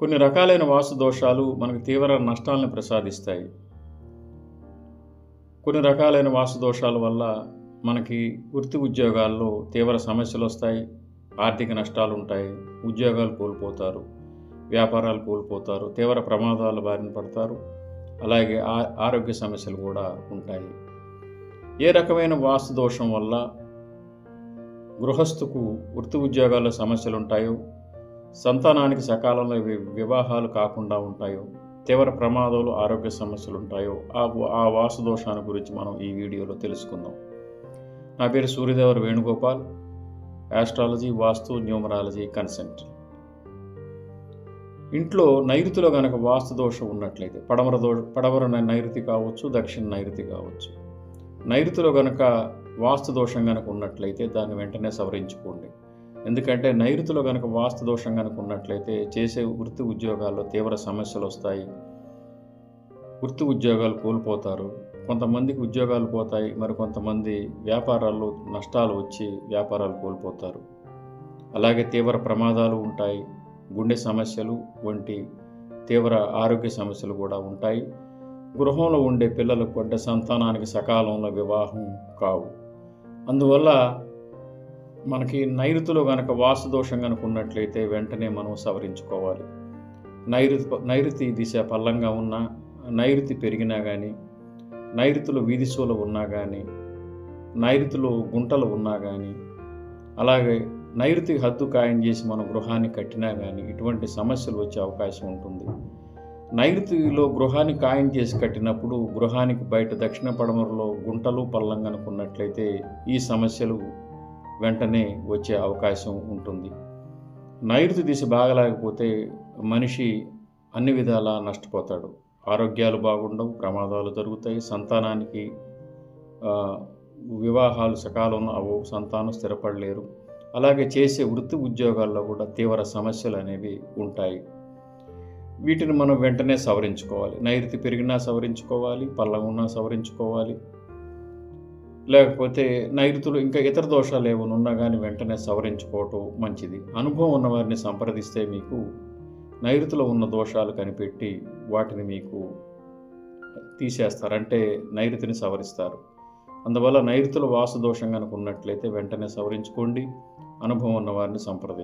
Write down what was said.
కొన్ని రకాలైన వాస్తు దోషాలు మనకు తీవ్ర నష్టాలను ప్రసాదిస్తాయి. కొన్ని రకాలైన వాస్తు దోషాల వల్ల మనకి వృత్తి ఉద్యోగాల్లో తీవ్ర సమస్యలొస్తాయి. ఆర్థిక నష్టాలుంటాయి. ఉద్యోగాలు కోల్పోతారు. వ్యాపారాలు కోల్పోతారు. తీవ్ర ప్రమాదాల బారిన పడతారు. అలాగే ఆరోగ్య సమస్యలు కూడా ఉంటాయి. ఏ రకమైన వాస్తు దోషం వల్ల గృహస్థుకు వృత్తి ఉద్యోగాల్లో సమస్యలుంటాయో, సంతానానికి సకాలంలో వివాహాలు కాకుండా ఉంటాయో, తీవ్ర ప్రమాదాలు ఆరోగ్య సమస్యలుంటాయో ఆ వాస్తు దోషాన్ని గురించి మనం ఈ వీడియోలో తెలుసుకుందాం. నా పేరు సూర్యదేవర వేణుగోపాల్, ఆస్ట్రాలజీ, వాస్తు, న్యూమరాలజీ కన్సల్టెంట్. ఇంట్లో నైరుతిలో గనక వాస్తు దోషం ఉన్నట్లయితే పడమర నైరుతి కావచ్చు, దక్షిణ నైరుతి కావచ్చు. నైరుతిలో గనక వాస్తు దోషం గనక ఉన్నట్లయితే దాన్ని వెంటనే సవరించుకోండి. ఎందుకంటే నైరుతిలో గనక వాస్తు దోషం గనక ఉన్నట్లయితే చేసే వృత్తి ఉద్యోగాల్లో తీవ్ర సమస్యలు వస్తాయి. వృత్తి ఉద్యోగాలు కోల్పోతారు. కొంతమందికి ఉద్యోగాలు పోతాయి. మరి కొంతమంది వ్యాపారాల్లో నష్టాలు వచ్చి వ్యాపారాలు కోల్పోతారు. అలాగే తీవ్ర ప్రమాదాలు ఉంటాయి. గుండె సమస్యలు వంటి తీవ్ర ఆరోగ్య సమస్యలు కూడా ఉంటాయి. గృహంలో ఉండే పిల్లలకు అంటే సంతానానికి సకాలంలో వివాహం కావు. అందువల్ల మనకి నైరుతిలో గనక వాస్తు దోషం కనుక ఉన్నట్లయితే వెంటనే మనం సవరించుకోవాలి. నైరుతి దిశ పల్లంగా ఉన్నా, నైరుతి పెరిగినా కానీ, నైరుతిలో వీధిశూల ఉన్నా కానీ, నైరుతిలో గుంటలు ఉన్నా కానీ, అలాగే నైరుతి హద్దు ఖాయం చేసి మనం గృహాన్ని కట్టినా కానీ ఇటువంటి సమస్యలు వచ్చే అవకాశం ఉంటుంది. నైరుతిలో గృహాన్ని ఖాయం చేసి కట్టినప్పుడు గృహానికి బయట దక్షిణ పడమరలో గుంటలు పల్లం కనుక ఉన్నట్లయితే ఈ సమస్యలు వెంటనే వచ్చే అవకాశం ఉంటుంది. నైరుతి దిశ బాగలేకపోతే మనిషి అన్ని విధాలా నష్టపోతాడు. ఆరోగ్యాలు బాగుండవు, ప్రమాదాలు జరుగుతాయి, సంతానానికి వివాహాలు సకాలంలో అవ్వవు, సంతానం స్థిరపడలేరు. అలాగే చేసే వృత్తి ఉద్యోగాల్లో కూడా తీవ్ర సమస్యలు అనేవి ఉంటాయి. వీటిని మనం వెంటనే సవరించుకోవాలి. నైరుతి పెరిగినా సవరించుకోవాలి, పల్లం ఉన్నా సవరించుకోవాలి. లేకపోతే నైరుతులు ఇంకా ఇతర దోషాలు ఏమైనా ఉన్నా కానీ వెంటనే సవరించుకోవటం మంచిది. అనుభవం ఉన్న వారిని సంప్రదిస్తే మీకు నైరుతిలో ఉన్న దోషాలు కనిపెట్టి వాటిని మీకు తీసేస్తారు, అంటే నైరుతిని సవరిస్తారు. అందువల్ల నైరుతిలో వాస్తు దోషం కనుక ఉన్నట్లయితే వెంటనే సవరించుకోండి. అనుభవం ఉన్న వారిని సంప్రదించండి.